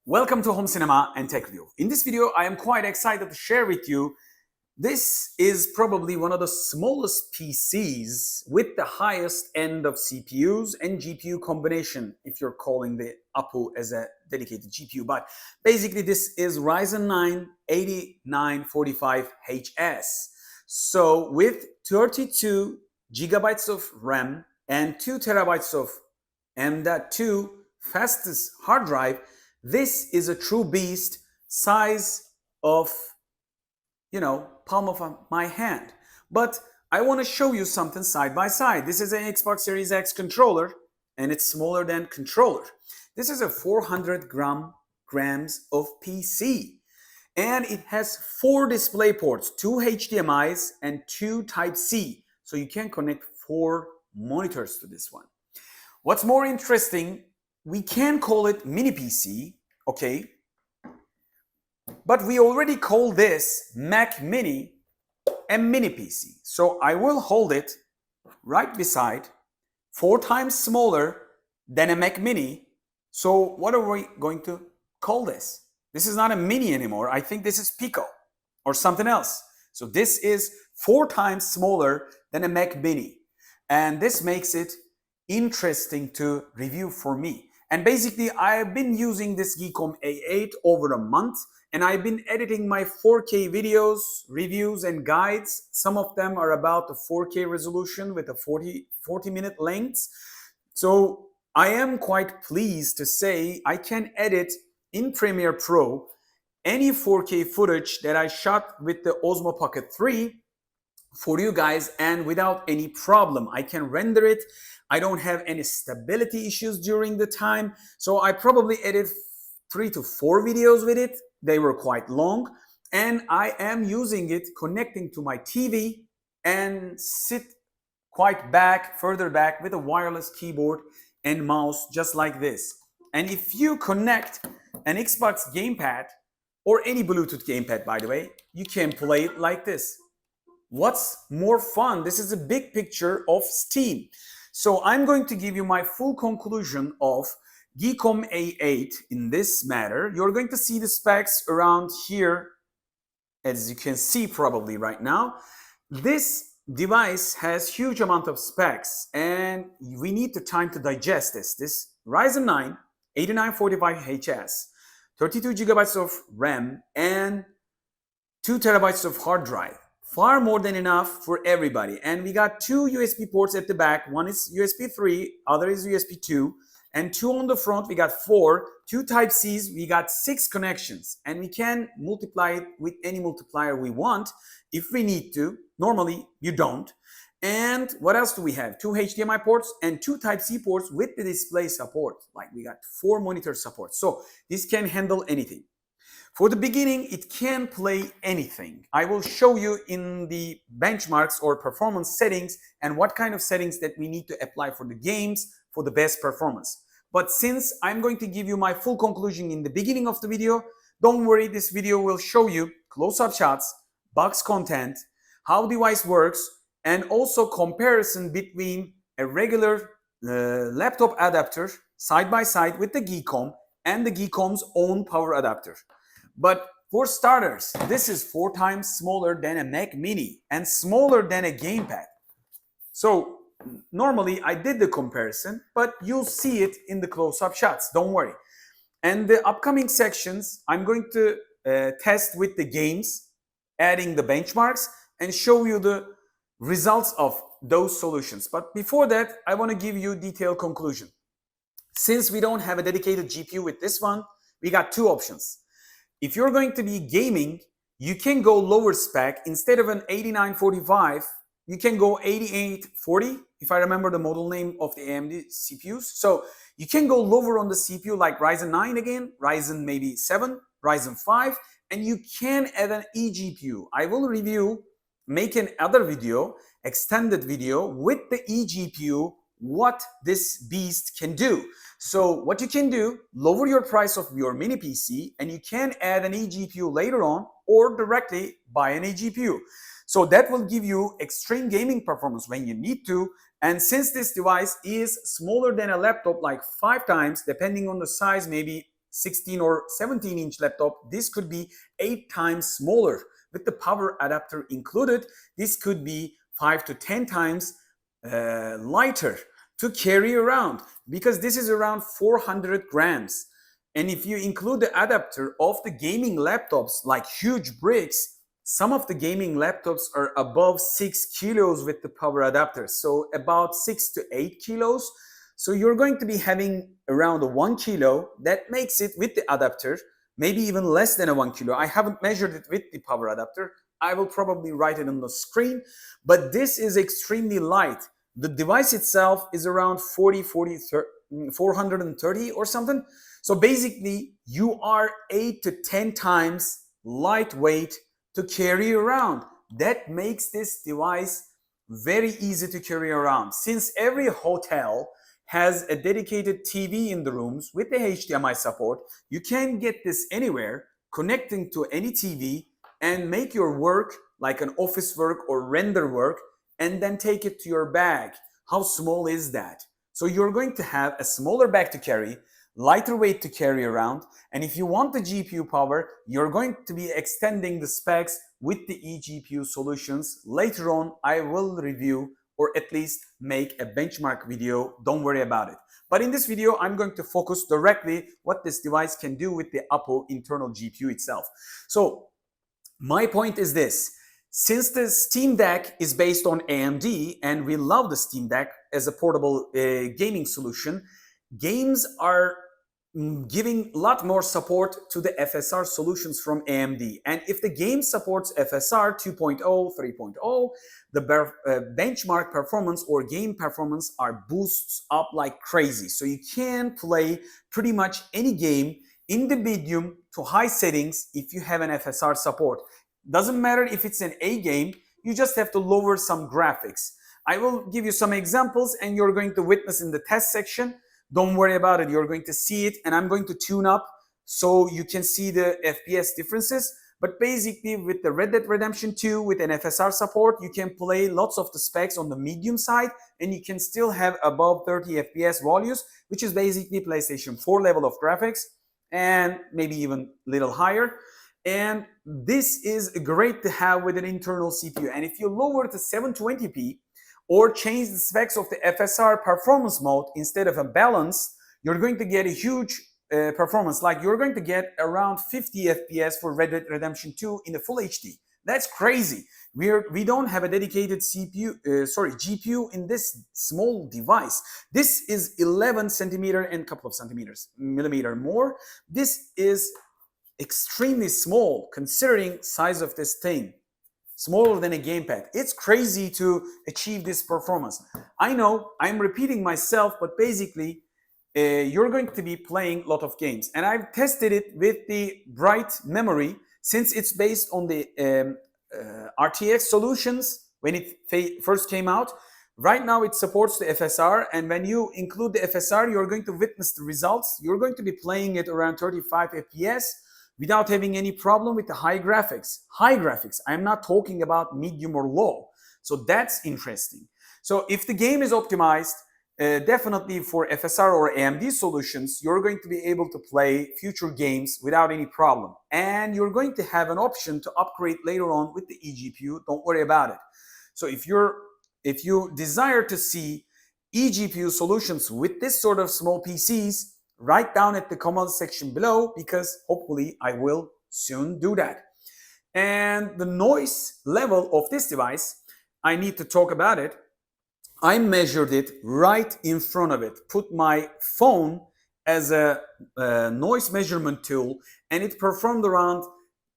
Welcome to Home Cinema and Tech Review. In this video, I am quite excited to share with you. This is probably one of the smallest PCs with the highest end of CPUs and GPU combination, if you're calling the APU as a dedicated GPU. But basically, this is Ryzen 9 8945HS. So with 32 gigabytes of RAM and 2 terabytes of M.2 fastest hard drive, this is a true beast, size of, palm of my hand. But I want to show you something side by side. This is an Xbox Series X controller, and it's smaller than controller. This is a 400 grams of PC, and it has 4 display ports, 2 HDMIs and 2 Type-C. So you can connect 4 monitors to this one. What's more interesting, we can call it mini PC, okay? But we already call this Mac Mini a mini PC. So I will hold it right beside, 4 times smaller than a Mac Mini. So what are we going to call this? This is not a mini anymore. I think this is Pico or something else. So this is 4 times smaller than a Mac Mini. And this makes it interesting to review for me. And basically, I've been using this Geekom A8 over a month, and I've been editing my 4K videos, reviews, and guides. Some of them are about the 4K resolution with a 40-minute length. So I am quite pleased to say I can edit in Premiere Pro any 4K footage that I shot with the Osmo Pocket 3 for you guys, and without any problem. I can render it. I don't have any stability issues during the time. So I probably edited 3 to 4 videos with it. They were quite long. And I am using it connecting to my TV and sit quite further back with a wireless keyboard and mouse just like this. And if you connect an Xbox Gamepad or any Bluetooth gamepad, by the way, you can play it like this. What's more fun? This is a big picture of Steam. So I'm going to give you my full conclusion of Geekom A8 in this matter. You're going to see the specs around here, as you can see probably right now. This device has huge amount of specs, and we need the time to digest this. This Ryzen 9 8945HS, 32 gigabytes of RAM, and 2 terabytes of hard drive. Far more than enough for everybody. And we got 2 USB ports at the back. One is USB 3, other is USB 2, and 2 on the front. We got 4, 2 Type-Cs. We got 6 connections, and we can multiply it with any multiplier we want if we need to. Normally, you don't. And what else do we have? 2 HDMI ports and 2 Type-C ports with the display support. Like we got 4 monitor support. So this can handle anything. For the beginning, it can play anything. I will show you in the benchmarks or performance settings and what kind of settings that we need to apply for the games for the best performance. But since I'm going to give you my full conclusion in the beginning of the video, don't worry, this video will show you close-up shots, box content, how device works, and also comparison between a regular laptop adapter side by side with the Geekom and the Geekom's own power adapter. But for starters, this is 4 times smaller than a Mac Mini and smaller than a Gamepad. So normally I did the comparison, but you'll see it in the close-up shots, don't worry. And the upcoming sections, I'm going to test with the games, adding the benchmarks, and show you the results of those solutions. But before that, I want to give you a detailed conclusion. Since we don't have a dedicated GPU with this one, we got 2 options. If you're going to be gaming, you can go lower spec. Instead of an 8945, you can go 8840, if I remember the model name of the AMD CPUs. So you can go lower on the CPU like Ryzen 9 again, Ryzen maybe 7, Ryzen 5, and you can add an eGPU. I will make another video, extended video with the eGPU, what this beast can do. So what you can do, lower your price of your mini PC, and you can add an eGPU later on or directly buy an eGPU. So that will give you extreme gaming performance when you need to. And since this device is smaller than a laptop, like 5 times, depending on the size, maybe 16 or 17-inch laptop, this could be 8 times smaller. With the power adapter included, this could be 5 to 10 times lighter to carry around, because this is around 400 grams. And if you include the adapter of the gaming laptops, like huge bricks, some of the gaming laptops are above 6 kilos with the power adapter, so about 6 to 8 kilos. So you're going to be having around 1 kilo. That makes it, with the adapter, maybe even less than 1 kilo. I haven't measured it with the power adapter. I will probably write it on the screen, but this is extremely light. The device itself is around 430 or something. So basically, you are 8 to 10 times lightweight to carry around. That makes this device very easy to carry around. Since every hotel has a dedicated TV in the rooms with the HDMI support, you can get this anywhere, connecting to any TV, and make your work like an office work or render work, and then take it to your bag. How small is that? So you're going to have a smaller bag to carry, lighter weight to carry around, and if you want the GPU power, you're going to be extending the specs with the eGPU solutions. Later on, I will review or at least make a benchmark video. Don't worry about it. But in this video, I'm going to focus directly what this device can do with the Apo internal GPU itself. So my point is this. Since the Steam Deck is based on AMD and we love the Steam Deck as a portable gaming solution, games are giving a lot more support to the FSR solutions from AMD. And if the game supports FSR 2.0, 3.0, the benchmark performance or game performance are boosts up like crazy. So you can play pretty much any game in the medium to high settings if you have an FSR support. Doesn't matter if it's an A game, you just have to lower some graphics. I will give you some examples and you're going to witness in the test section. Don't worry about it, you're going to see it, and I'm going to tune up so you can see the FPS differences. But basically with the Red Dead Redemption 2 with an FSR support, you can play lots of the specs on the medium side and you can still have above 30 FPS values, which is basically PlayStation 4 level of graphics and maybe even a little higher. And this is great to have with an internal CPU. And if you lower to 720p, or change the specs of the FSR performance mode instead of a balance, you're going to get a huge performance. Like you're going to get around 50 FPS for Red Dead Redemption 2 in the full HD. That's crazy. We don't have a dedicated GPU in this small device. This is 11 centimeter and a couple of millimeter more. This is extremely small considering size of this thing. Smaller than a gamepad. It's crazy to achieve this performance. I know I'm repeating myself, but basically you're going to be playing a lot of games. And I've tested it with the Bright memory since it's based on the RTX solutions when it first came out. Right now it supports the FSR, and when you include the FSR, you're going to witness the results. You're going to be playing it around 35 FPS. Without having any problem with the high graphics. High graphics, I'm not talking about medium or low. So that's interesting. So if the game is optimized, definitely for FSR or AMD solutions, you're going to be able to play future games without any problem. And you're going to have an option to upgrade later on with the eGPU. Don't worry about it. So if you desire to see eGPU solutions with this sort of small PCs, write down at the comment section below, because hopefully I will soon do that. And the noise level of this device, I need to talk about it. I measured it right in front of it, put my phone as a noise measurement tool, and it performed around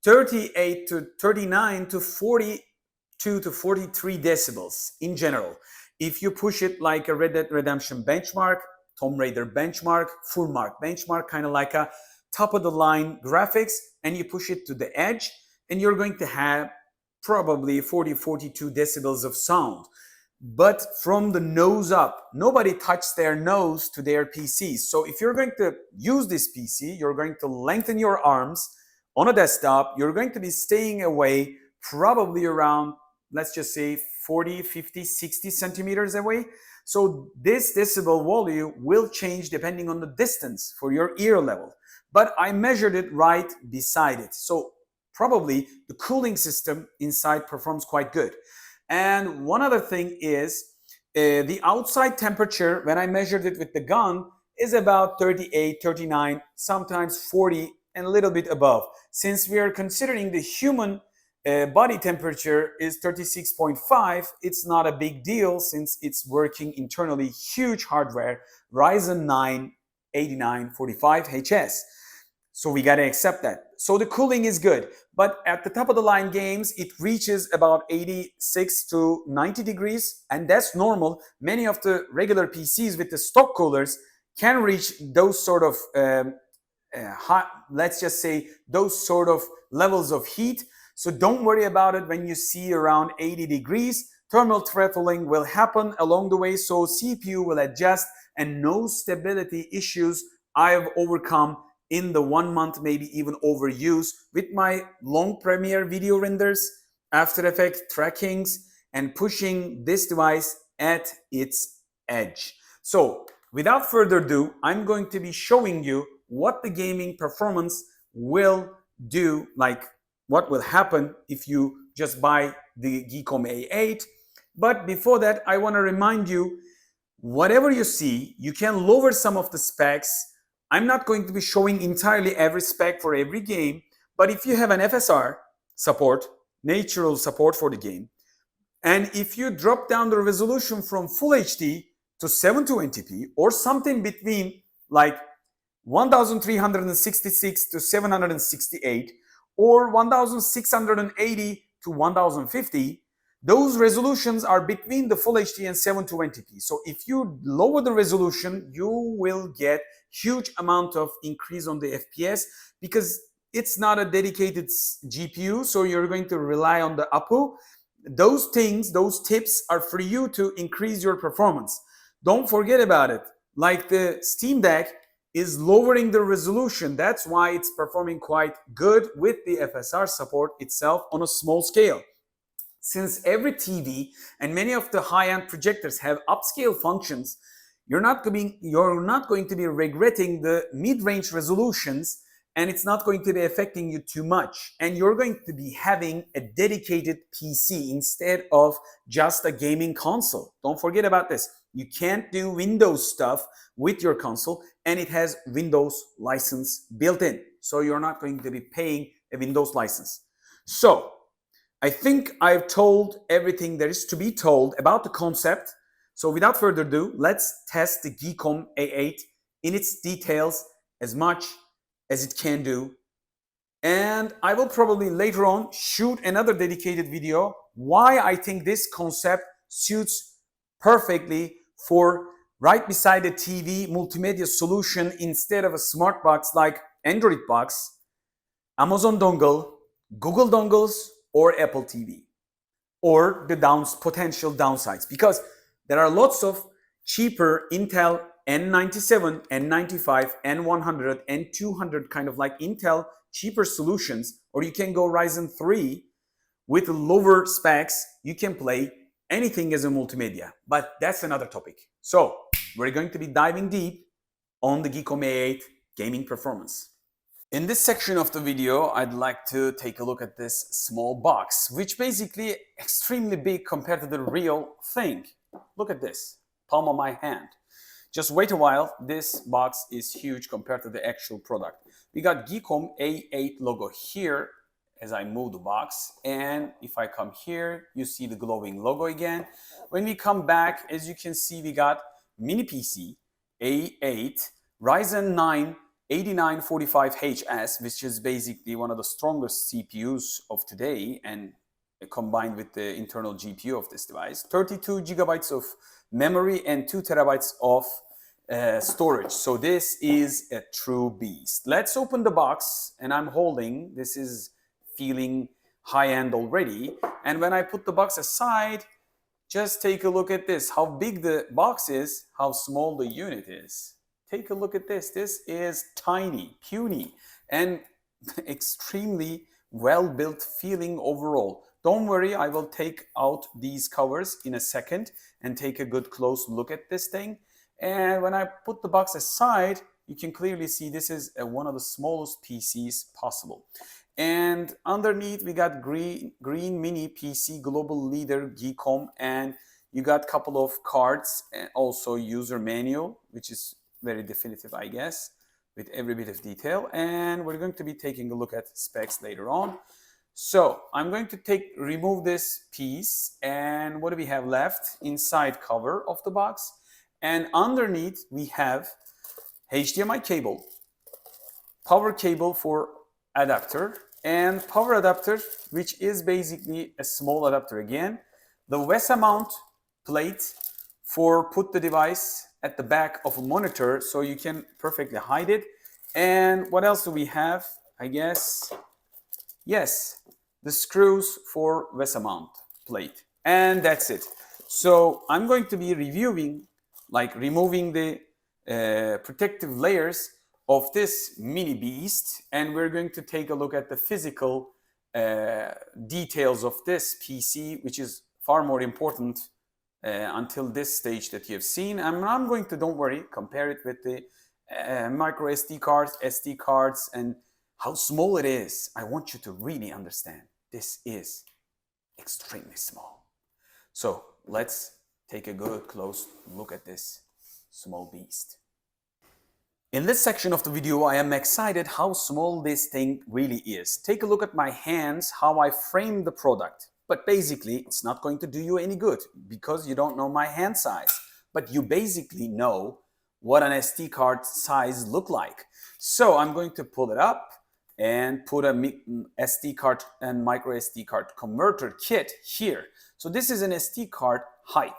38 to 39 to 42 to 43 decibels in general. If you push it like a Red Dead Redemption benchmark, Tombraider benchmark, full mark benchmark, kind of like a top of the line graphics, and you push it to the edge, and you're going to have probably 42 decibels of sound. But from the nose up, nobody touched their nose to their PCs. So if you're going to use this PC, you're going to lengthen your arms on a desktop, you're going to be staying away probably around, let's just say 40, 50, 60 centimeters away. So this decibel value will change depending on the distance for your ear level. but I measured it right beside it. So probably the cooling system inside performs quite good. And one other thing is the outside temperature when I measured it with the gun is about 38, 39, sometimes 40 and a little bit above. Since we are considering the human body temperature is 36.5, it's not a big deal since it's working internally, huge hardware, Ryzen 9 8945HS. So we gotta accept that. So the cooling is good, but at the top of the line games, it reaches about 86 to 90 degrees, and that's normal. Many of the regular PCs with the stock coolers can reach those sort of hot, let's just say those sort of levels of heat. So don't worry about it when you see around 80 degrees. Thermal throttling will happen along the way, so CPU will adjust, and no stability issues I've overcome in the 1 month, maybe even overuse with my long Premiere video renders, After Effects trackings, and pushing this device at its edge. So without further ado, I'm going to be showing you what the gaming performance will do, like what will happen if you just buy the Geekom A8. But before that, I want to remind you, whatever you see, you can lower some of the specs. I'm not going to be showing entirely every spec for every game, but if you have an FSR support, natural support for the game, and if you drop down the resolution from Full HD to 720p or something between like 1366 to 768 or 1680 to 1050, those resolutions are between the Full HD and 720p. So if you lower the resolution, you will get huge amount of increase on the FPS because it's not a dedicated GPU, so you're going to rely on the APU. Those things, those tips are for you to increase your performance. Don't forget about it. Like the Steam Deck is lowering the resolution. That's why it's performing quite good with the FSR support itself on a small scale. Since every TV and many of the high-end projectors have upscale functions, you're not going to be regretting the mid-range resolutions, and it's not going to be affecting you too much. And you're going to be having a dedicated PC instead of just a gaming console. Don't forget about this. You can't do Windows stuff with your console, and it has Windows license built in. So you're not going to be paying a Windows license. So I think I've told everything there is to be told about the concept. So without further ado, let's test the Geekom A8 in its details as much as it can do. And I will probably later on shoot another dedicated video why I think this concept suits perfectly for right beside a TV multimedia solution instead of a smart box like Android box, Amazon dongle, Google dongles, or Apple TV, or the potential downsides, because there are lots of cheaper Intel N97, N95, N100, N200 kind of like Intel cheaper solutions, or you can go Ryzen 3 with lower specs. You can play anything as a multimedia, but that's another topic. So we're going to be diving deep on the Geekom A8 gaming performance. In this section of the video, I'd like to take a look at this small box, which basically extremely big compared to the real thing. Look at this, palm of my hand. Just wait a while, this box is huge compared to the actual product. We got Geekom A8 logo here as I move the box, and if I come here, you see the glowing logo again. When we come back, as you can see, we got mini PC A8 Ryzen 9 8945HS, which is basically one of the strongest CPUs of today, and combined with the internal GPU of this device, 32 gigabytes of memory and 2 terabytes of storage. So this is a true beast. Let's open the box, and I'm holding, this is feeling high-end already. And when I put the box aside, just take a look at this, how big the box is, how small the unit is. Take a look at this. This is tiny, puny, and extremely well-built feeling overall. Don't worry, I will take out these covers in a second and take a good close look at this thing. And when I put the box aside, you can clearly see this is one of the smallest PCs possible. And underneath we got green mini PC global leader Geekom, and you got a couple of cards and also user manual, which is very definitive, I guess, with every bit of detail. And we're going to be taking a look at specs later on. So I'm going to remove this piece, and what do we have left? Inside cover of the box, and underneath we have HDMI cable, power cable for adapter, and power adapter, which is basically a small adapter again. The VESA mount plate for put the device at the back of a monitor so you can perfectly hide it. And what else do we have? I guess, yes, the screws for VESA mount plate. And that's it. So I'm going to be reviewing, like removing the protective layers of this mini beast, and we're going to take a look at the physical details of this PC, which is far more important until this stage that you've seen. And I'm going to, don't worry, compare it with the micro SD cards, and how small it is. I want you to really understand this is extremely small. So let's take a good close look at this small beast. In this section of the video, I am excited how small this thing really is. Take a look at my hands, how I framed the product. But basically, it's not going to do you any good because you don't know my hand size. But you basically know what an SD card size look like. So I'm going to pull it up and put a SD card and micro SD card converter kit here. So this is an SD card height,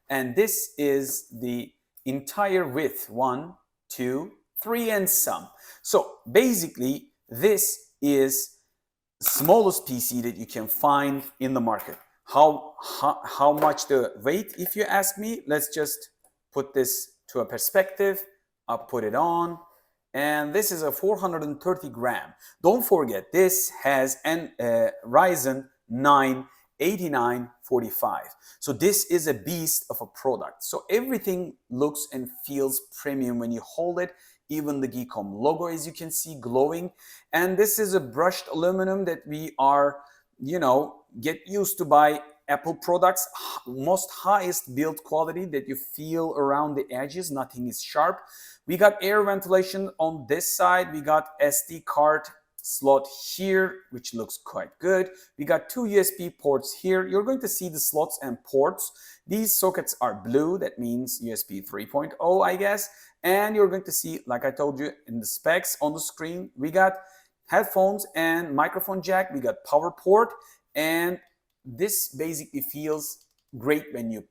and this is the entire width, 1, 2, 3 and some. So basically this is smallest PC that you can find in the market. How much the weight, if you ask me? Let's just put this to a perspective. I'll put it on, and this is a 430 gram. Don't forget, this has an Ryzen 9 8945. So this is a beast of a product. So everything looks and feels premium when you hold it. Even the Geekom logo, as you can see, glowing. And this is a brushed aluminum that we are, get used to buy Apple products. Most highest build quality that you feel around the edges. Nothing is sharp. We got air ventilation on this side. We got SD card slot here, which looks quite good. We got 2 USB ports here. You're going to see the slots and ports. These sockets are blue. That means USB 3.0, I guess. And you're going to see, like I told you in the specs on the screen, we got headphones and microphone jack. We got power port, and this basically feels great when you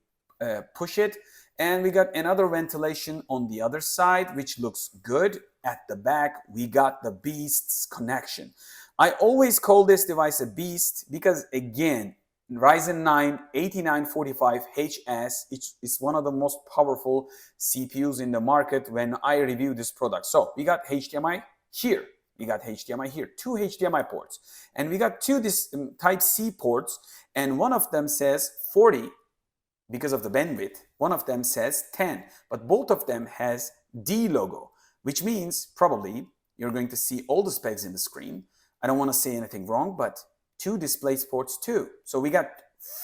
push it. And we got another ventilation on the other side, which looks good. At the back, we got the beast's connection. I always call this device a beast because, again, Ryzen 9 8945HS, it's one of the most powerful CPUs in the market when I review this product. So we got HDMI here, we got HDMI here, 2 HDMI ports, and we got 2 Type-C ports, and one of them says 40 because of the bandwidth, one of them says 10, but both of them has D logo, which means probably you're going to see all the specs in the screen. I don't want to say anything wrong, but 2 display ports too. So we got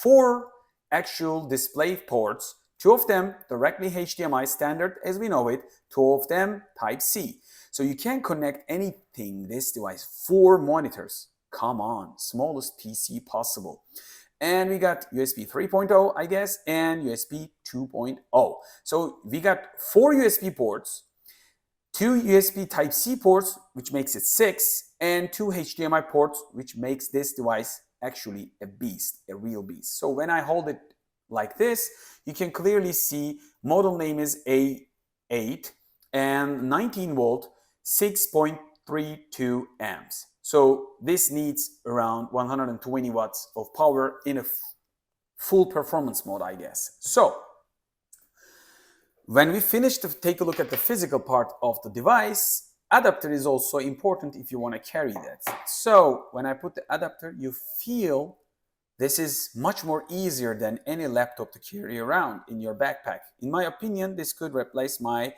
4 actual display ports, 2 of them directly HDMI standard as we know it, 2 of them Type-C. So you can connect anything, this device, 4 monitors. Come on, smallest PC possible. And we got USB 3.0, I guess, and USB 2.0. So we got 4 USB ports, 2 USB Type-C ports, which makes it 6, and 2 HDMI ports, which makes this device actually a beast, a real beast. So when I hold it like this, you can clearly see model name is A8 and 19 volt, 6.32 amps. So this needs around 120 watts of power in a full performance mode, I guess. So when we finish to take a look at the physical part of the device, adapter is also important if you want to carry that. So when I put the adapter, you feel this is much more easier than any laptop to carry around in your backpack. In my opinion, this could replace my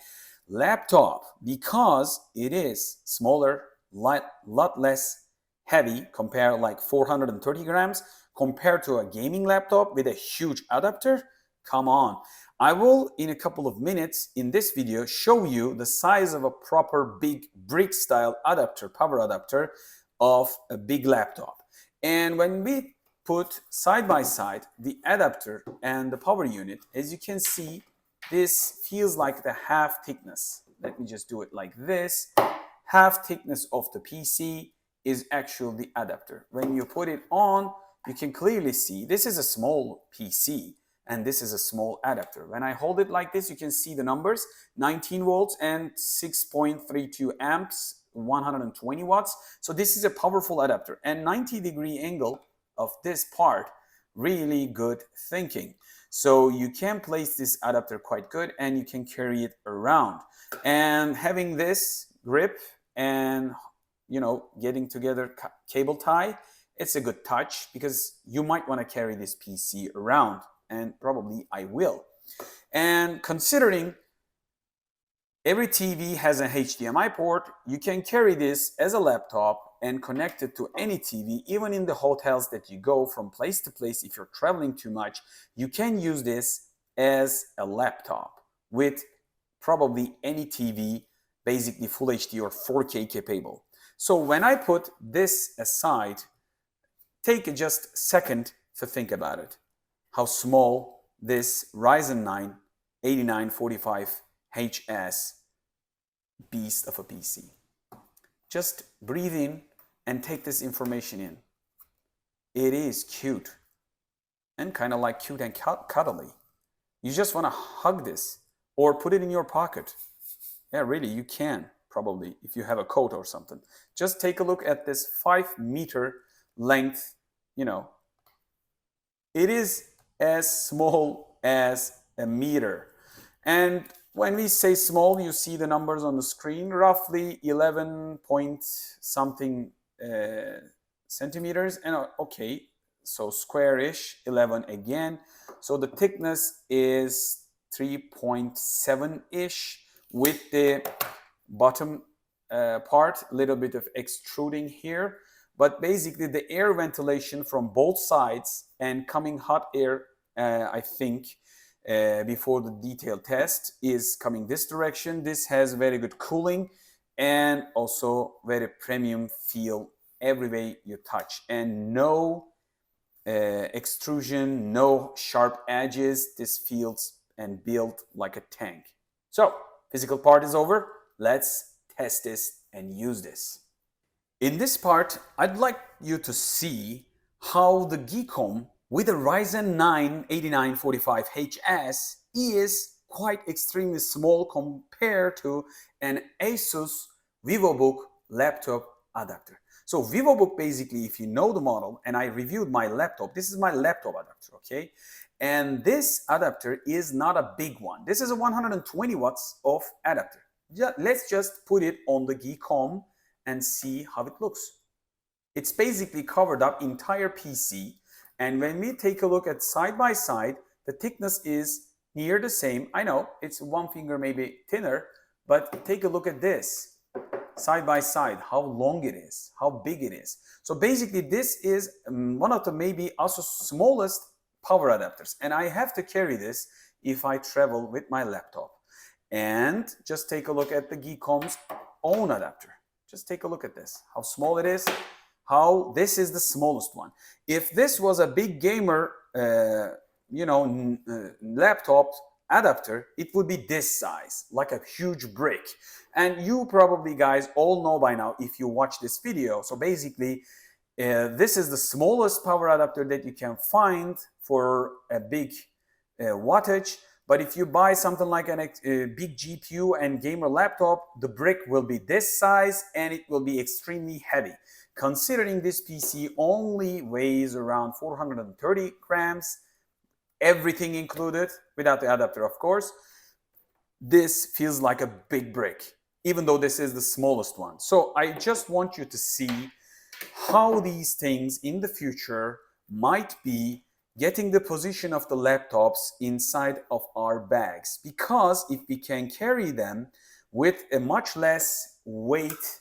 laptop because it is smaller, lot less heavy, compared like 430 grams compared to a gaming laptop with a huge adapter. Come on. I will, in a couple of minutes in this video, show you the size of a proper big brick style adapter, power adapter of a big laptop. And when we put side by side the adapter and the power unit, as you can see, this feels like the half thickness. Let me just do it like this. Half thickness of the PC is actually the adapter. When you put it on, you can clearly see this is a small PC and this is a small adapter. When I hold it like this, you can see the numbers, 19 volts and 6.32 amps, 120 watts. So this is a powerful adapter, and 90-degree angle of this part, really good thinking. So you can place this adapter quite good and you can carry it around. And having this grip and, you know, getting together cable tie, it's a good touch because you might want to carry this PC around, and probably I will. And considering every TV has a HDMI port, you can carry this as a laptop and connect it to any TV, even in the hotels that you go from place to place. If you're traveling too much, you can use this as a laptop with probably any TV, basically Full HD or 4K capable. So when I put this aside, take just a second to think about it. How small this Ryzen 9 8945HS beast of a PC. Just breathe in and take this information in. It is cute and kind of like cute and cuddly. You just want to hug this or put it in your pocket. Yeah, really, you can probably if you have a coat or something. Just take a look at this 5-meter length, you know. It is as small as a meter. And when we say small, you see the numbers on the screen, roughly 11 point something centimeters. And okay, so square-ish, 11 again. So the thickness is 3.7-ish with the bottom part, a little bit of extruding here. But basically the air ventilation from both sides and coming hot air, I think, before the detailed test is coming this direction. This has very good cooling and also very premium feel every way you touch, and no extrusion, no sharp edges. This feels and built like a tank. So physical part is over. Let's test this and use this. In this part, I'd like you to see how the Geekom with a Ryzen 9 8945HS is quite extremely small compared to an Asus Vivobook laptop adapter. So Vivobook, basically, if you know the model, and I reviewed my laptop, this is my laptop adapter, okay? And this adapter is not a big one. This is a 120 watts of adapter. Let's just put it on the Geekom and see how it looks. It's basically covered up entire PC. And when we take a look at side by side, the thickness is near the same. I know it's one finger maybe thinner, but take a look at this side by side, how long it is, how big it is. So basically this is one of the maybe Asus smallest power adapters. And I have to carry this if I travel with my laptop. And just take a look at the Geekom's own adapter. Just take a look at this, how small it is, how this is the smallest one. If this was a big gamer, laptop adapter, it would be this size, like a huge brick. And you probably guys all know by now if you watch this video. So basically, this is the smallest power adapter that you can find for a big wattage. But if you buy something like a big GPU and gamer laptop, the brick will be this size and it will be extremely heavy. Considering this PC only weighs around 430 grams, everything included, without the adapter of course, this feels like a big brick, even though this is the smallest one. So I just want you to see how these things in the future might be getting the position of the laptops inside of our bags. Because if we can carry them with a much less weight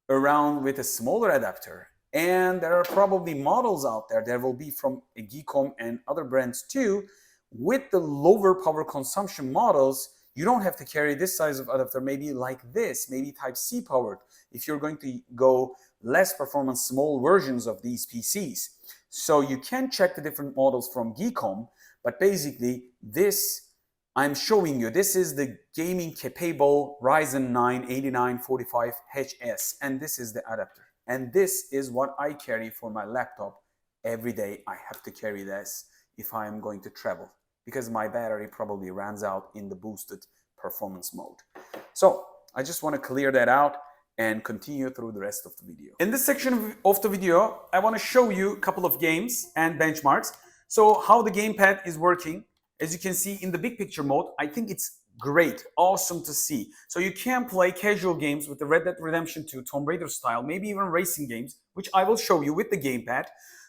around with a smaller adapter. And there are probably models out there, there will be from Geekom and other brands too, with the lower power consumption models. You don't have to carry this size of adapter, maybe like this, maybe Type-C powered, if you're going to go less performance small versions of these PCs. So you can check the different models from Geekom, but basically this I'm showing you, this is the gaming capable Ryzen 9 8945HS, and this is the adapter. And this is what I carry for my laptop every day. I have to carry this if I am going to travel, because my battery probably runs out in the boosted performance mode. So I just want to clear that out and continue through the rest of the video. In this section of the video, I want to show you a couple of games and benchmarks. So how the gamepad is working. As you can see in the big picture mode, I think it's great, awesome to see. So you can play casual games with the Red Dead Redemption 2 Tombraider style, maybe even racing games, which I will show you with the gamepad.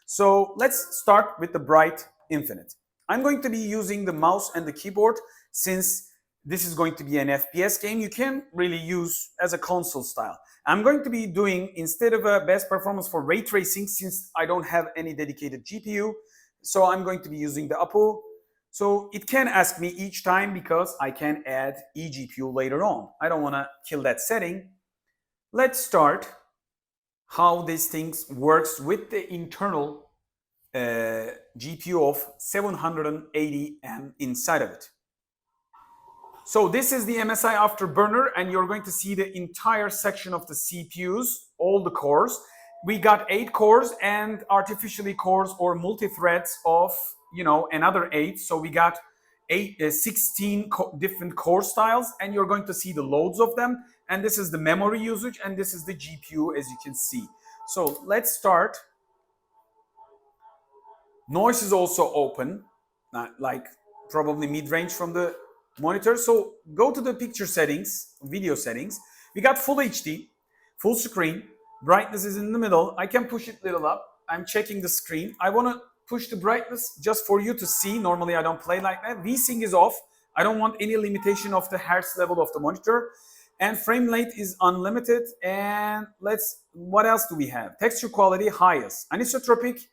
So let's start with the Bright Infinite. I'm going to be using the mouse and the keyboard since this is going to be an FPS game. You can really use as a console style. I'm going to be doing, instead of a best performance for ray tracing, since I don't have any dedicated GPU, so I'm going to be using the APU. So it can ask me each time because I can add eGPU later on. I don't want to kill that setting. Let's start how this thing works with the internal GPU of 780M inside of it. So this is the MSI Afterburner, and you're going to see the entire section of the CPUs, all the cores. We got 8 cores and artificially cores or multi-threads of, another 8. So we got 16 different core styles, and you're going to see the loads of them. And this is the memory usage, and this is the GPU, as you can see. So let's start. Noise is also open, like probably mid-range from the monitor. So go to the picture settings, video settings. We got full HD, full screen. Brightness is in the middle. I can push it a little up. I'm checking the screen. I want to push the brightness just for you to see. Normally I don't play like that. VSync is off. I don't want any limitation of the hertz level of the monitor. And frame rate is unlimited. And what else do we have? Texture quality, highest. Anisotropic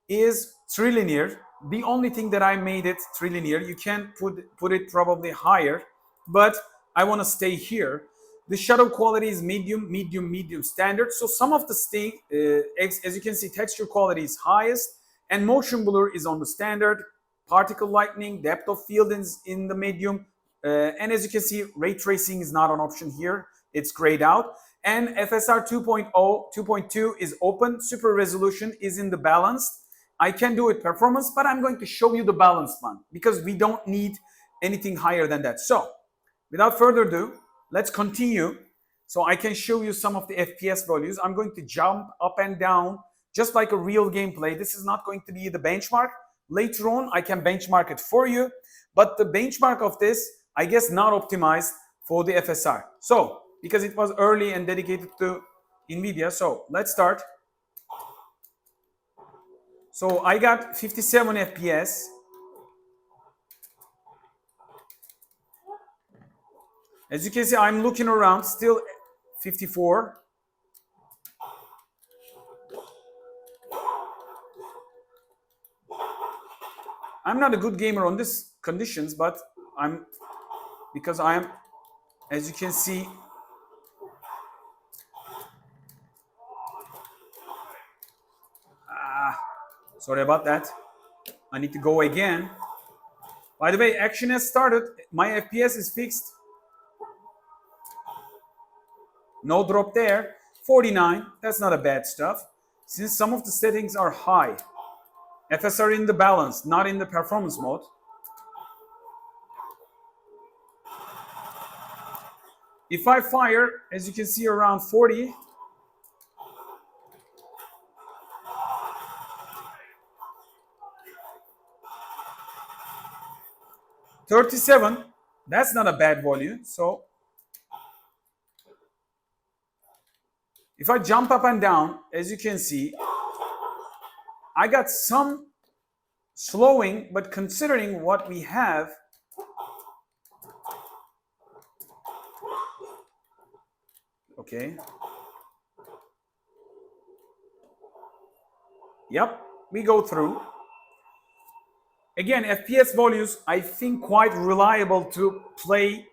is trilinear. The only thing that I made it trilinear, you can put it probably higher, but I want to stay here. The shadow quality is medium, medium, medium standard. So some of the as you can see, texture quality is highest, and motion blur is on the standard. Particle lightning, depth of field is in the medium, and as you can see, ray tracing is not an option here. It's grayed out. And FSR 2.0, 2.2 is open. Super resolution is in the balanced. I can do it performance, but I'm going to show you the balanced one because we don't need anything higher than that. So without further ado, let's continue. So I can show you some of the FPS values. I'm going to jump up and down just like a real gameplay. This is not going to be the benchmark. Later on, I can benchmark it for you. But the benchmark of this, I guess, not optimized for the FSR. So because it was early and dedicated to NVIDIA. So let's start. So I got 57 FPS. As you can see, I'm looking around, still 54. I'm not a good gamer on these conditions, but because I am, as you can see, sorry about that. I need to go again. By the way, action has started. My FPS is fixed. No drop there. 49, that's not a bad stuff. Since some of the settings are high. FSR in the balance, not in the performance mode. If I fire, as you can see, around 40. $37, that's not a bad volume. So if I jump up and down, as you can see, I got some slowing, but considering what we have, Okay. Yep, we go through. Again, FPS values, I think quite reliable to play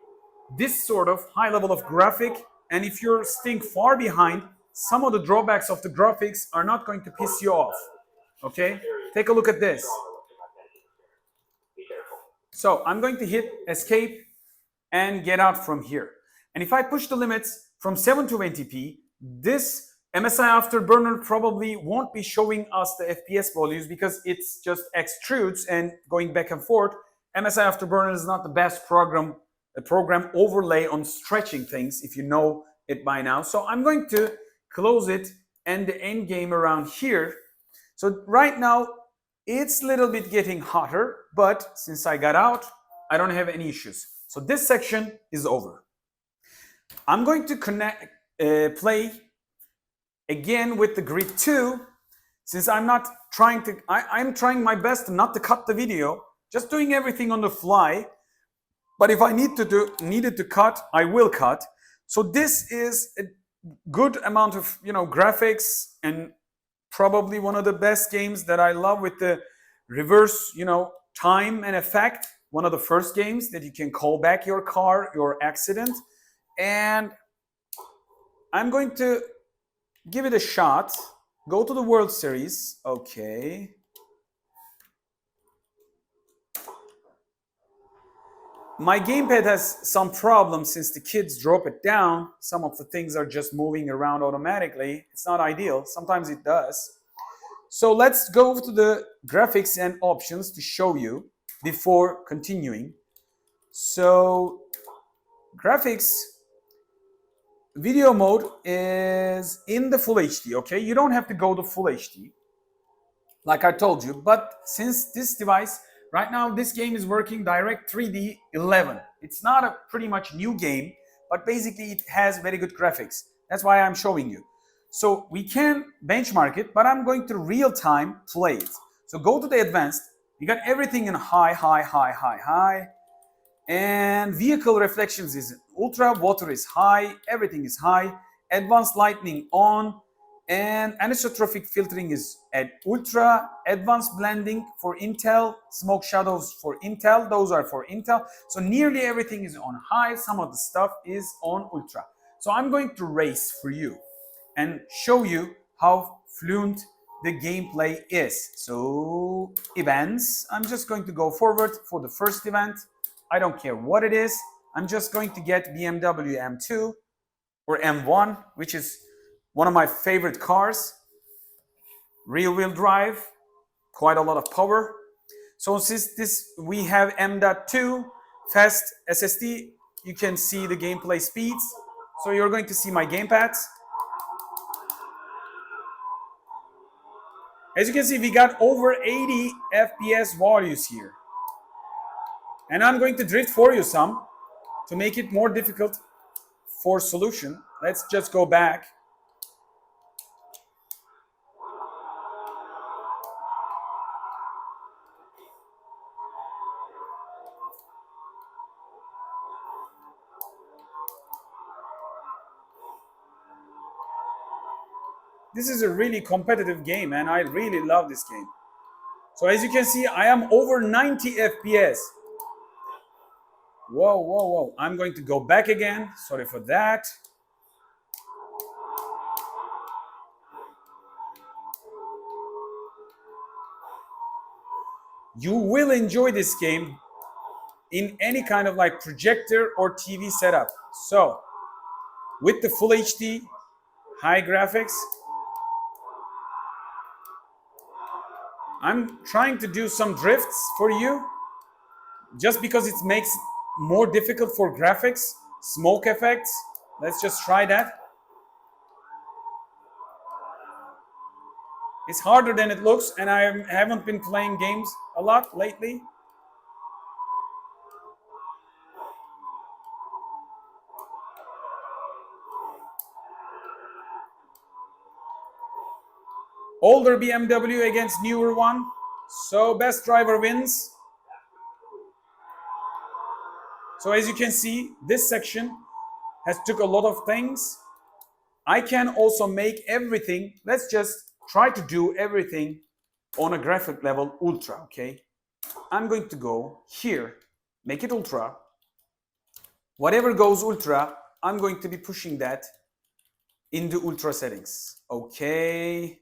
this sort of high level of graphic. And if you're staying far behind, some of the drawbacks of the graphics are not going to piss you off. Okay, take a look at this. So I'm going to hit escape and get out from here. And if I push the limits from 720p, this MSI Afterburner probably won't be showing us the FPS values because it's just extrudes and going back and forth. MSI Afterburner is not the best program overlay on stretching things, if you know it by now. So I'm going to close it and the end game around here. So right now, it's a little bit getting hotter, but since I got out, I don't have any issues. So this section is over. I'm going to play again with the Grid 2, since I'm not trying to, I'm trying my best not to cut the video, just doing everything on the fly. But if I needed to cut, I will cut. So this is a good amount of, graphics, and probably one of the best games that I love with the reverse, time and effect. One of the first games that you can call back your car, your accident. And I'm going to give it a shot. Go to the World Series. Okay. My gamepad has some problems since the kids drop it down. Some of the things are just moving around automatically. It's not ideal. Sometimes it does. So let's go to the graphics and options to show you before continuing. So graphics, video mode is in the Full HD, okay? You don't have to go to Full HD, like I told you. But since this device, right now this game is working Direct 3D 11. It's not a pretty much new game, but basically it has very good graphics. That's why I'm showing you. So we can benchmark it, but I'm going to real time play it. So go to the advanced. You got everything in high. And vehicle reflections is ultra, water is high, everything is high. Advanced lighting on, and anisotrophic filtering is at ultra. Advanced blending for Intel, smoke shadows for Intel, those are for Intel. So nearly everything is on high, some of the stuff is on ultra. So I'm going to race for you and show you how fluent the gameplay is. So events, I'm just going to go forward for the first event. I don't care what it is. I'm just going to get BMW M2 or M1, which is one of my favorite cars. Rear wheel drive, quite a lot of power. So since we have M.2 fast SSD, you can see the gameplay speeds. So you're going to see my gamepads. As you can see, we got over 80 FPS values here. And I'm going to drift for you some to make it more difficult for solution. Let's just go back. This is a really competitive game and I really love this game. So as you can see, I am over 90 FPS. Whoa. I'm going to go back again. Sorry for that. You will enjoy this game in any kind of like projector or TV setup. So with the Full HD, high graphics, I'm trying to do some drifts for you just because it makes it more difficult for graphics, smoke effects. Let's just try that. It's harder than it looks, and I haven't been playing games a lot lately. Older BMW against newer one. So best driver wins. So as you can see, this section has took a lot of things. I can also make everything, let's just try to do everything on a graphic level ultra, okay? I'm going to go here, make it ultra. Whatever goes ultra, I'm going to be pushing that in the ultra settings. Okay.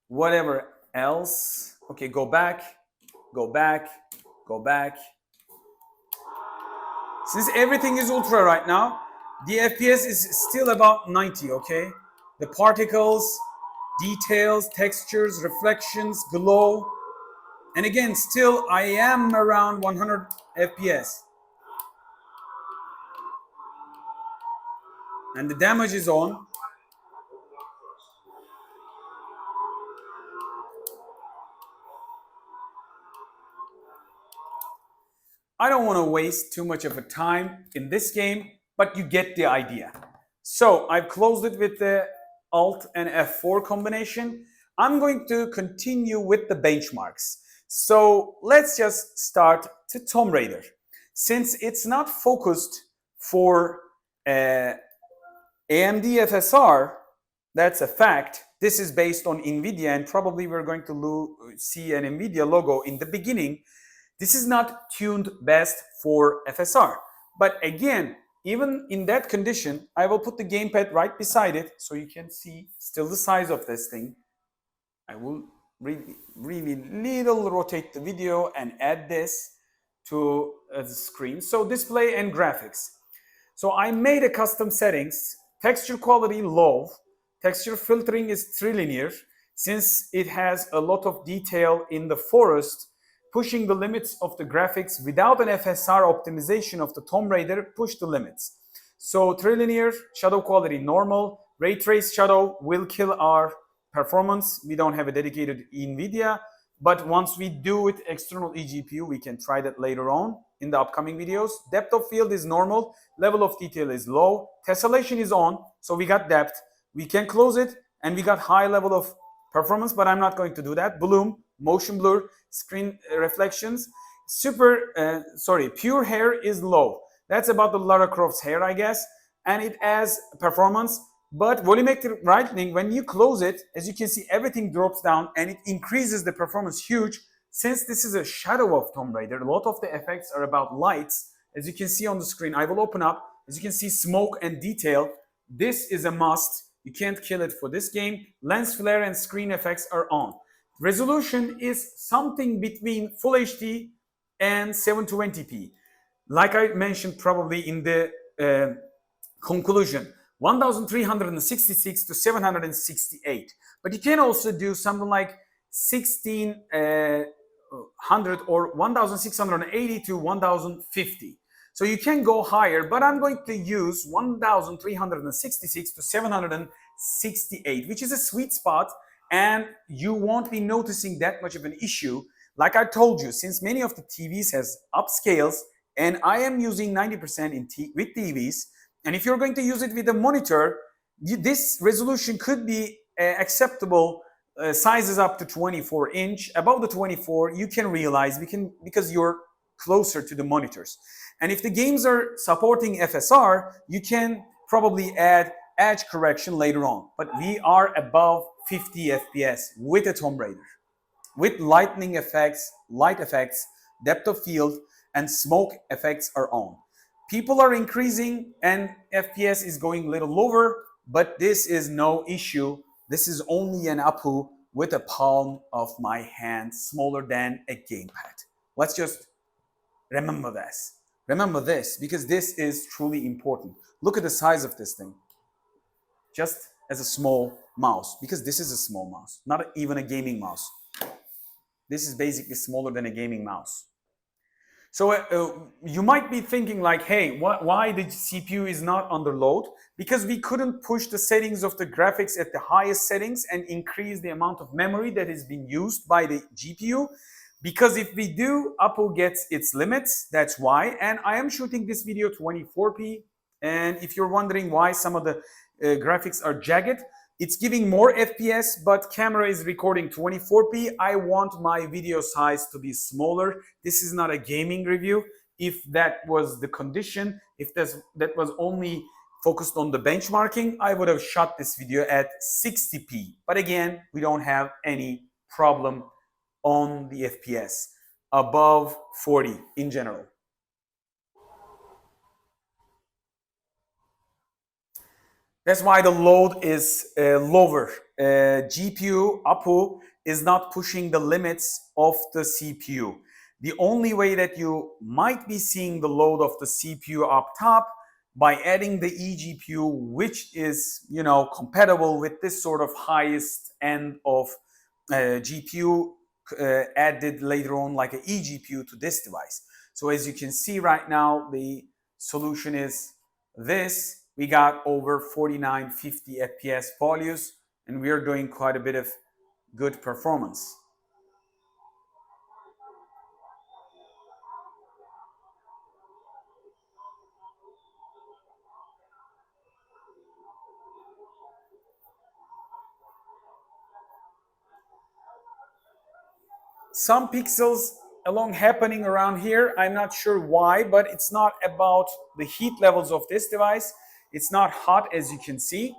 Whatever else. Okay, go back, go back, go back. Since everything is ultra right now, the FPS is still about 90, okay? The particles, details, textures, reflections, glow. And again, still I am around 100 FPS. And the damage is on. I don't want to waste too much of a time in this game, but you get the idea. So I've closed it with the Alt and F4 combination. I'm going to continue with the benchmarks. So let's just start to Tombraider. Since it's not focused for AMD FSR, that's a fact. This is based on NVIDIA, and probably we're going to see an NVIDIA logo in the beginning. This is not tuned best for FSR. But again, even in that condition, I will put the gamepad right beside it so you can see still the size of this thing. I will really little rotate the video and add this to the screen. So display and graphics. So I made a custom settings, texture quality low, texture filtering is trilinear. Since it has a lot of detail in the forest, pushing the limits of the graphics without an FSR optimization of the Tombraider, push the limits. So trilinear, shadow quality normal, ray trace shadow will kill our performance. We don't have a dedicated NVIDIA, but once we do with external eGPU, we can try that later on in the upcoming videos. Depth of field is normal, level of detail is low, tessellation is on, so we got depth. We can close it, and we got high level of performance, but I'm not going to do that. Bloom, motion blur, screen reflections. Pure hair is low. That's about the Lara Croft's hair, I guess. And it has performance, but volumetric brightening, when you close it, as you can see, everything drops down and it increases the performance huge. Since this is a shadow of Tombraider, a lot of the effects are about lights. As you can see on the screen, I will open up. As you can see, smoke and detail. This is a must. You can't kill it for this game. Lens flare and screen effects are on. Resolution is something between Full HD and 720p. Like I mentioned probably in the conclusion, 1366 to 768. But you can also do something like 1600 or 1680 to 1050. So you can go higher, but I'm going to use 1366 to 768, which is a sweet spot, and you won't be noticing that much of an issue. Like I told you, since many of the TVs has upscales, and I am using 90% with TVs, and if you're going to use it with a monitor, this resolution could be acceptable. Sizes up to 24 inch. Above the 24, you can realize because you're closer to the monitors. And if the games are supporting FSR, you can probably add edge correction later on. But we are above 50 FPS with a Tombraider. With lightning effects, light effects, depth of field, and smoke effects are on. People are increasing and FPS is going a little lower, but this is no issue. This is only an APU with a palm of my hand, smaller than a gamepad. Let's just remember this. Remember this, because this is truly important. Look at the size of this thing. Just as a small mouse, because this is a small mouse, not even a gaming mouse. This is basically smaller than a gaming mouse. So you might be thinking like, hey, why the CPU is not under load? Because we couldn't push the settings of the graphics at the highest settings and increase the amount of memory that is being used by the GPU. Because if we do, APU gets its limits, that's why. And I am shooting this video 24p. And if you're wondering why some of the graphics are jagged, it's giving more FPS, but camera is recording 24p. I want my video size to be smaller. This is not a gaming review. If that was the condition, if that was only focused on the benchmarking, I would have shot this video at 60p. But again, we don't have any problem on the FPS above 40 in general. That's why the load is lower. GPU APU is not pushing the limits of the CPU. The only way that you might be seeing the load of the CPU up top by adding the eGPU, which is, you know, compatible with this sort of highest end of GPU added later on like an eGPU to this device. So as you can see right now, the solution is this. We got over 49, 50 FPS values, and we are doing quite a bit of good performance. Some pixels along happening around here. I'm not sure why, but it's not about the heat levels of this device. It's not hot, as you can see.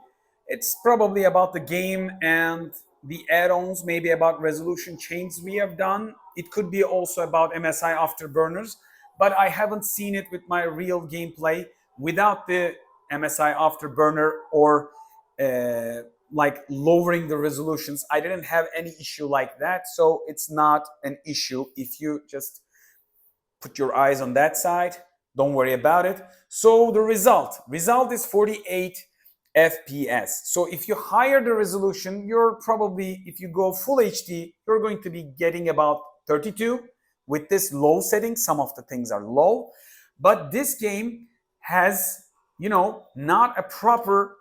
It's probably about the game and the add-ons, maybe about resolution changes we have done. It could be also about MSI afterburners, but I haven't seen it with my real gameplay without the MSI afterburner or like lowering the resolutions. I didn't have any issue like that, so it's not an issue if you just put your eyes on that side. Don't worry about it. So the result is 48 FPS. So if you higher the resolution, you're probably, if you go full HD, you're going to be getting about 32. With this low setting, some of the things are low, but this game has, you know, not a proper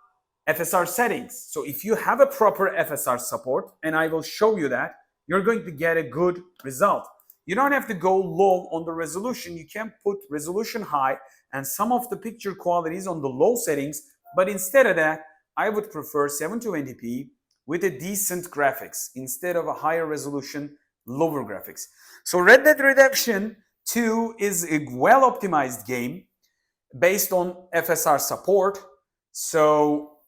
FSR settings. So if you have a proper FSR support, and I will show you that, you're going to get a good result. You don't have to go low on the resolution. You can put resolution high and some of the picture qualities on the low settings, but instead of that, I would prefer 720p with a decent graphics instead of a higher resolution, lower graphics. So Red Dead Redemption 2 is a well-optimized game based on FSR support. So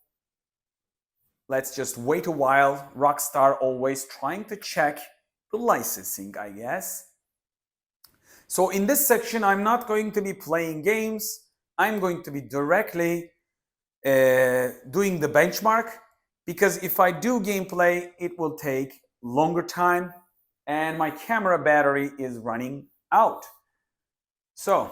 let's just wait a while. Rockstar always trying to check the licensing, I guess. So in this section, I'm not going to be playing games. I'm going to be directly doing the benchmark, because if I do gameplay, it will take longer time and my camera battery is running out. So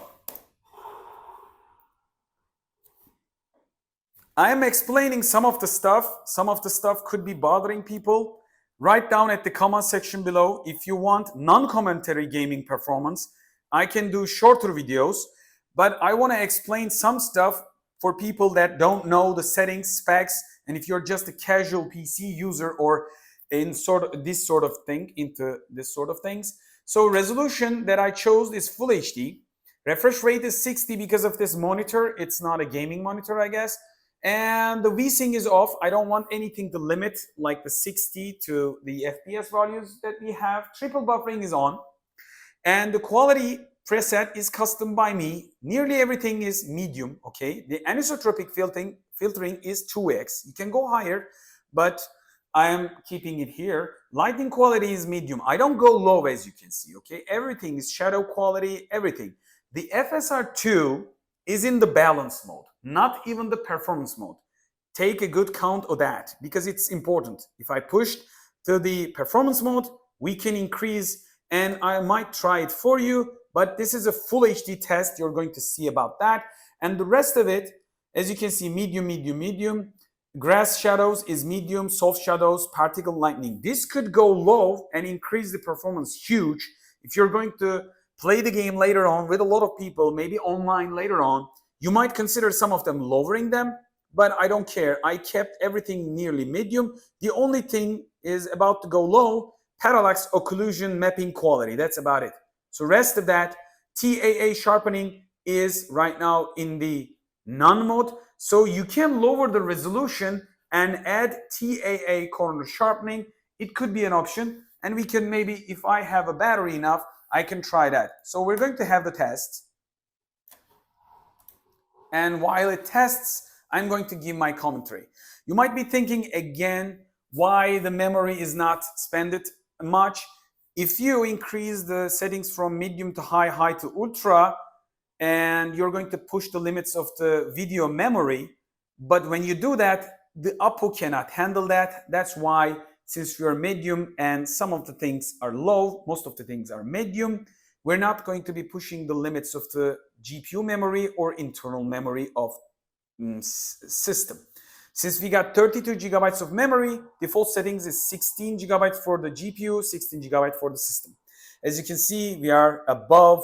I am explaining some of the stuff. Some of the stuff could be bothering people. Write down at the comment section below. If you want non-commentary gaming performance, I can do shorter videos, but I want to explain some stuff for people that don't know the settings, specs, and if you're just a casual PC user or in this sort of thing, into this sort of things. So resolution that I chose is Full HD. Refresh rate is 60 because of this monitor. It's not a gaming monitor, I guess. And the VSync is off. I don't want anything to limit like the 60 to the FPS values that we have. Triple buffering is on. And the quality preset is custom by me. Nearly everything is medium, okay? The anisotropic filtering is 2x. You can go higher, but I am keeping it here. Lighting quality is medium. I don't go low, as you can see, okay? Everything is shadow quality, everything. The FSR2 is in the balance mode, not even the performance mode. Take a good count of that because it's important. If I push to the performance mode, we can increase, and I might try it for you, but this is a full HD test. You're going to see about that. And the rest of it, as you can see, medium, medium, medium. Grass shadows is medium, soft shadows, particle lightning. This could go low and increase the performance huge. If you're going to play the game later on with a lot of people, maybe online later on, you might consider some of them lowering them, but I don't care. I kept everything nearly medium. The only thing is about to go low, parallax occlusion mapping quality. That's about it. So rest of that, TAA sharpening is right now in the none mode. So you can lower the resolution and add TAA corner sharpening. It could be an option. And we can maybe, if I have a battery enough, I can try that. So we're going to have the test. And while it tests, I'm going to give my commentary. You might be thinking again why the memory is not spent much. If you increase the settings from medium to high, high to ultra, and you're going to push the limits of the video memory, but when you do that, the Oppo cannot handle that. That's why, since we are medium and some of the things are low, most of the things are medium, we're not going to be pushing the limits of the GPU memory or internal memory of system. Since we got 32 gigabytes of memory, default settings is 16 gigabytes for the GPU, 16 gigabytes for the system. As you can see, we are above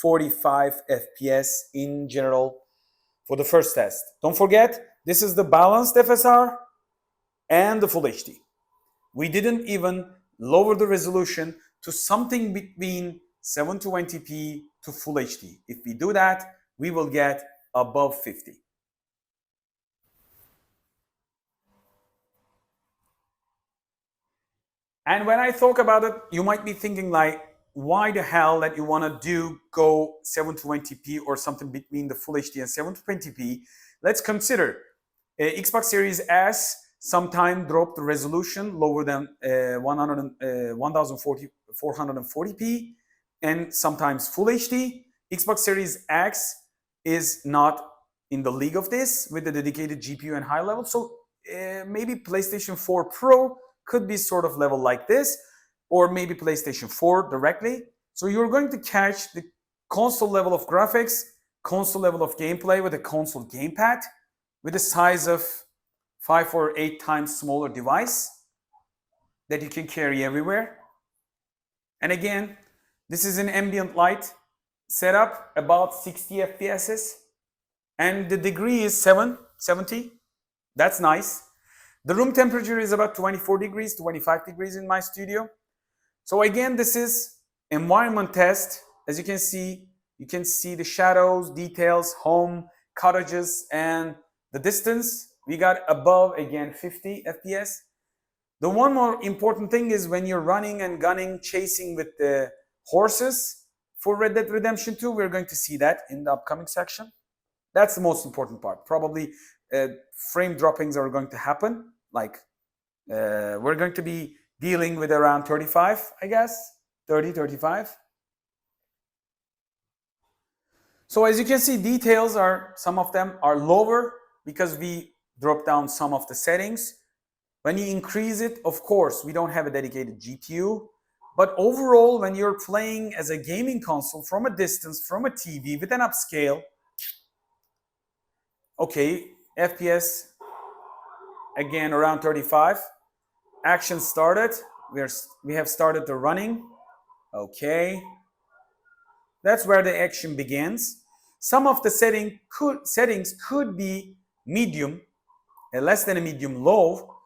45 FPS in general for the first test. Don't forget, this is the balanced FSR and the Full HD. We didn't even lower the resolution to something between 720p to Full HD. If we do that, we will get above 50. And when I talk about it, you might be thinking like, why the hell that you want to go 720p or something between the Full HD and 720p? Let's consider Xbox Series S sometime dropped the resolution lower than 1440p and sometimes Full HD. Xbox Series X is not in the league of this with the dedicated GPU and high level. So maybe PlayStation 4 Pro could be sort of level like this, or maybe PlayStation 4 directly. So you're going to catch the console level of graphics, console level of gameplay with a console gamepad with a size of 5 or 8 times smaller device that you can carry everywhere. And again, this is an ambient light setup, about 60 FPS, and the degree is 70. That's nice. The room temperature is about 24 degrees, 25 degrees in my studio. So again, this is environment test. As you can see the shadows, details, home, cottages, and the distance. We got above, again, 50 FPS. The one more important thing is when you're running and gunning, chasing with the horses for Red Dead Redemption 2, we're going to see that in the upcoming section. That's the most important part. Probably frame droppings are going to happen. Like we're going to be dealing with around 35, I guess, 30, 35. So as you can see, details are, some of them are lower because we dropped down some of the settings. When you increase it, of course, we don't have a dedicated GPU. But overall, when you're playing as a gaming console from a distance, from a TV with an upscale, okay, FPS, again, around 35. Action started. We have started the running. Okay. That's where the action begins. Some of the settings could be medium, less than a medium low,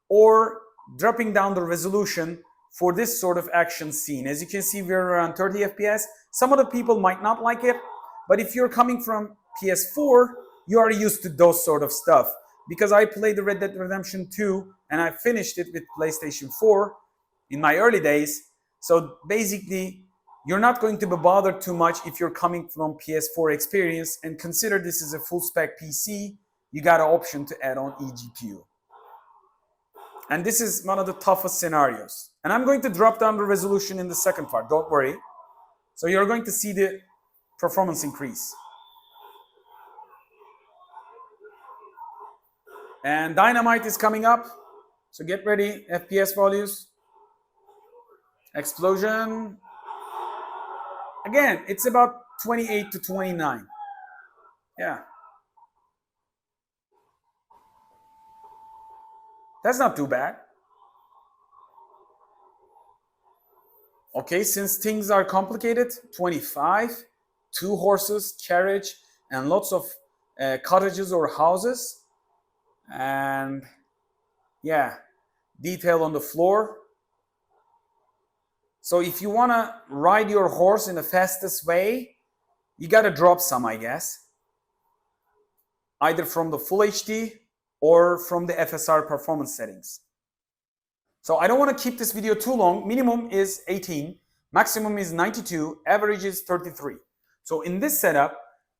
or dropping down the resolution for this sort of action scene. As you can see, we're around 30 FPS. Some of the people might not like it, but if you're coming from PS4, you are used to those sort of stuff. Because I played the Red Dead Redemption 2 and I finished it with PlayStation 4 in my early days. So basically, you're not going to be bothered too much if you're coming from PS4 experience, and consider this is a full spec PC, you got an option to add on eGPU. And this is one of the toughest scenarios. And I'm going to drop down the resolution in the second part, don't worry. So you're going to see the performance increase. And Dynamite is coming up, so get ready, FPS values. Explosion. Again, it's about 28 to 29. Yeah. That's not too bad. Okay, since things are complicated, 25, 2 horses, carriage, and lots of cottages or houses. And yeah, detail on the floor. So if you want to ride your horse in the fastest way, you got to drop some, I guess. Either from the Full HD or from the FSR performance settings. So I don't want to keep this video too long. Minimum is 18, maximum is 92, average is 33. So in this setup,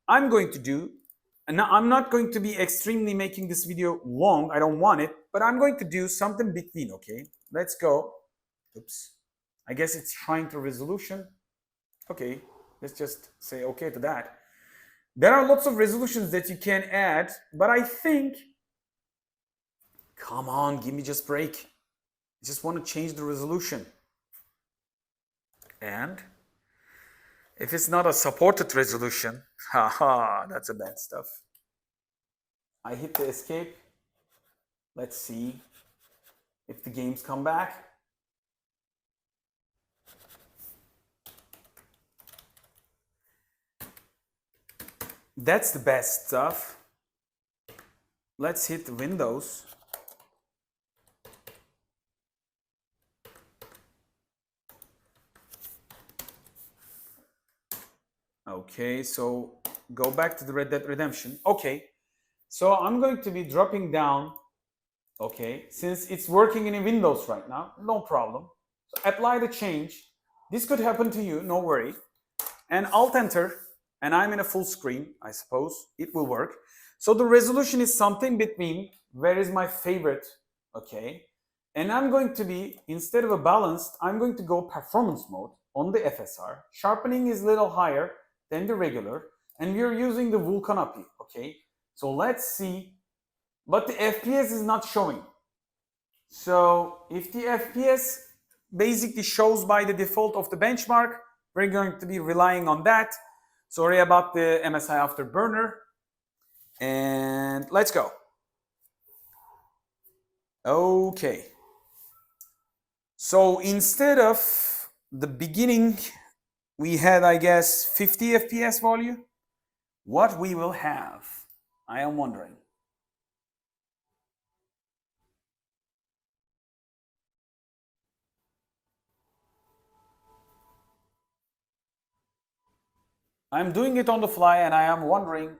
I'm going to do And now I'm not going to be extremely making this video long. I don't want it, but I'm going to do something between, okay? Let's go. Oops. I guess it's trying to resolution. Okay, let's just say okay to that. There are lots of resolutions that you can add, but I think, come on, give me just break. I just want to change the resolution. And if it's not a supported resolution, haha, that's a bad stuff. I hit the escape. Let's see if the games come back. That's the best stuff. Let's hit Windows. Okay, so go back to the Red Dead Redemption. Okay, so I'm going to be dropping down. Okay, since it's working in Windows right now, no problem. So apply the change. This could happen to you, no worry. And Alt Enter, and I'm in a full screen, I suppose. It will work. So the resolution is something between where is my favorite, okay? And I'm going to be, instead of a balanced, I'm going to go performance mode on the FSR. Sharpening is a little higher than the regular, and we're using the Vulkan API, okay? So let's see, but the FPS is not showing. So if the FPS basically shows by the default of the benchmark, we're going to be relying on that. Sorry about the MSI Afterburner. And let's go. Okay. So instead of the beginning, we had, I guess, 50 FPS value. What we will have, I am wondering. I'm doing it on the fly and I am wondering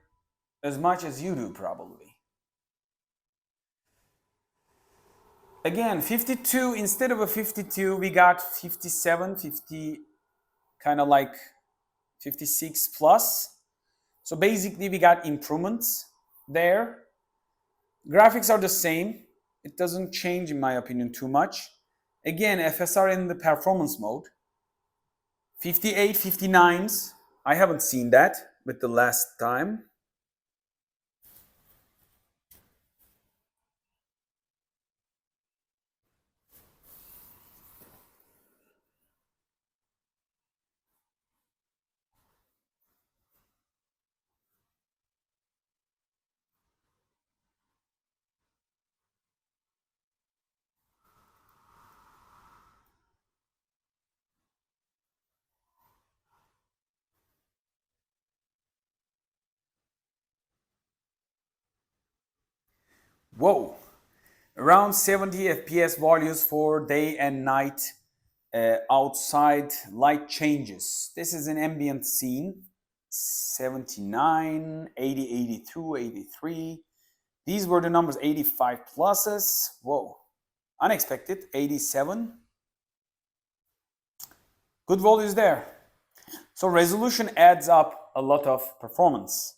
as much as you do probably. Again, 52, instead of a 52, we got 57, 50, kind of like 56 plus. So basically we got improvements there. Graphics are the same. It doesn't change in my opinion too much. Again, FSR in the performance mode. 58, 59s. I haven't seen that with the last time. Whoa, around 70 FPS values for day and night outside light changes. This is an ambient scene. 79, 80, 82, 83. These were the numbers, 85 pluses. Whoa, unexpected, 87. Good values there. So resolution adds up a lot of performance.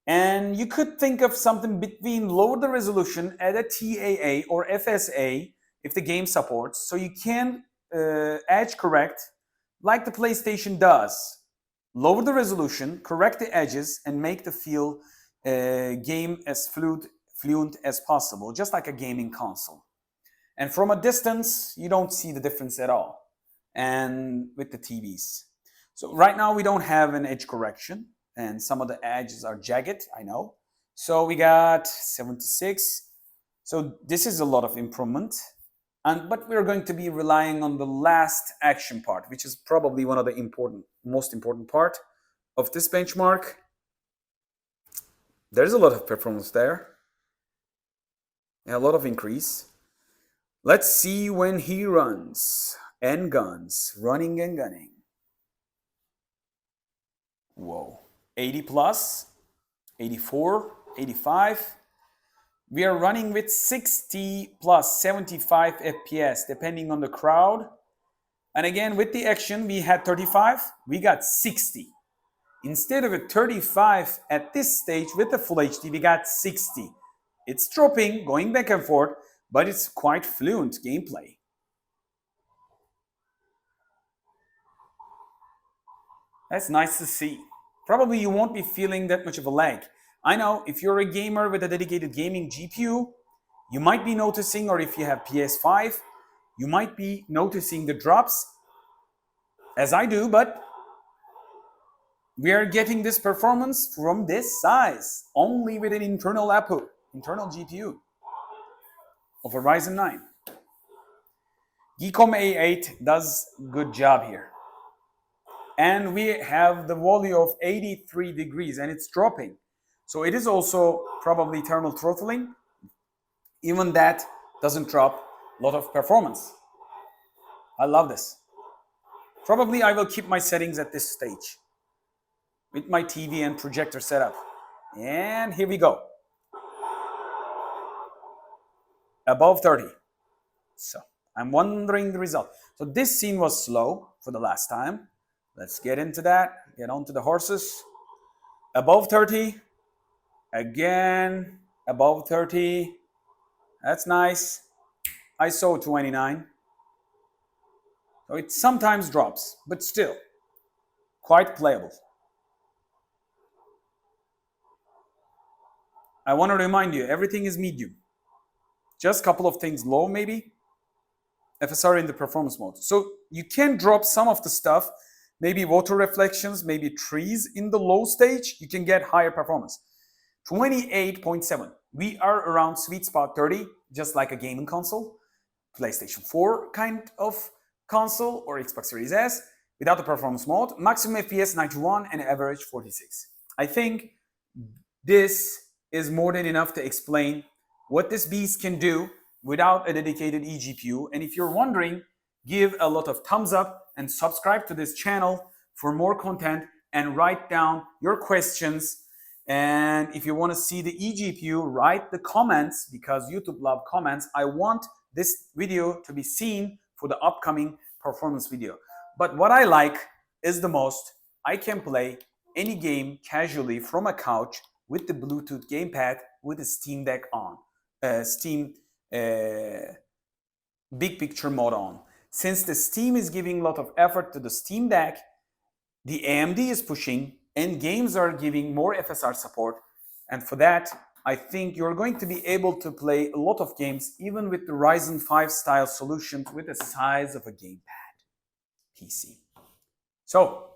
And you could think of something between lower the resolution, add a TAA or FSA if the game supports, so you can edge correct like the PlayStation does. Lower the resolution, correct the edges, and make the feel game as fluent as possible, just like a gaming console. And from a distance, you don't see the difference at all. And with the TVs. So right now we don't have an edge correction, and some of the edges are jagged, I know. So we got 76. So this is a lot of improvement. But we're going to be relying on the last action part, which is probably one of the most important part of this benchmark. There's a lot of performance there. A lot of increase. Let's see when he runs and guns, running and gunning. Whoa, 80 plus, 84, 85. We are running with 60 plus 75 FPS depending on the crowd. And again, with the action, we had 35, we got 60. Instead of a 35 at this stage with the Full HD, we got 60. It's dropping, going back and forth, but it's quite fluent gameplay. That's nice to see. Probably you won't be feeling that much of a lag. I know if you're a gamer with a dedicated gaming GPU, you might be noticing, or if you have PS5, you might be noticing the drops, as I do, but we are getting this performance from this size, only with an internal APU, internal GPU of a Ryzen 9. Geekom A8 does good job here. And we have the value of 83 degrees and it's dropping. So it is also probably thermal throttling. Even that doesn't drop a lot of performance. I love this. Probably I will keep my settings at this stage with my TV and projector setup. And here we go. Above 30. So I'm wondering the result. So this scene was slow for the last time. Let's get into that. Get onto the horses. Above 30. Again, above 30. That's nice. ISO 29. So it sometimes drops, but still quite playable. I want to remind you, everything is medium. Just a couple of things low maybe. FSR in the performance mode. So you can drop some of the stuff, maybe water reflections, maybe trees in the low stage, you can get higher performance. 28.7. We are around sweet spot 30, just like a gaming console, PlayStation 4 kind of console or Xbox Series S, without the performance mode. Maximum FPS 91 and average 46. I think this is more than enough to explain what this beast can do without a dedicated eGPU. And if you're wondering, give a lot of thumbs up and subscribe to this channel for more content and write down your questions. And if you want to see the eGPU, write the comments because YouTube loves comments. I want this video to be seen for the upcoming performance video. But what I like is the most, I can play any game casually from a couch with the Bluetooth gamepad with the Steam Deck on, Steam big picture mode on. Since the Steam is giving a lot of effort to the Steam Deck, the AMD is pushing and games are giving more FSR support. And for that, I think you're going to be able to play a lot of games even with the Ryzen 5 style solutions with the size of a gamepad PC. So,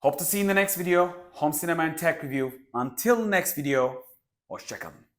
hope to see you in the next video. Home Cinema and Tech Review. Until next video, hoşça kalın.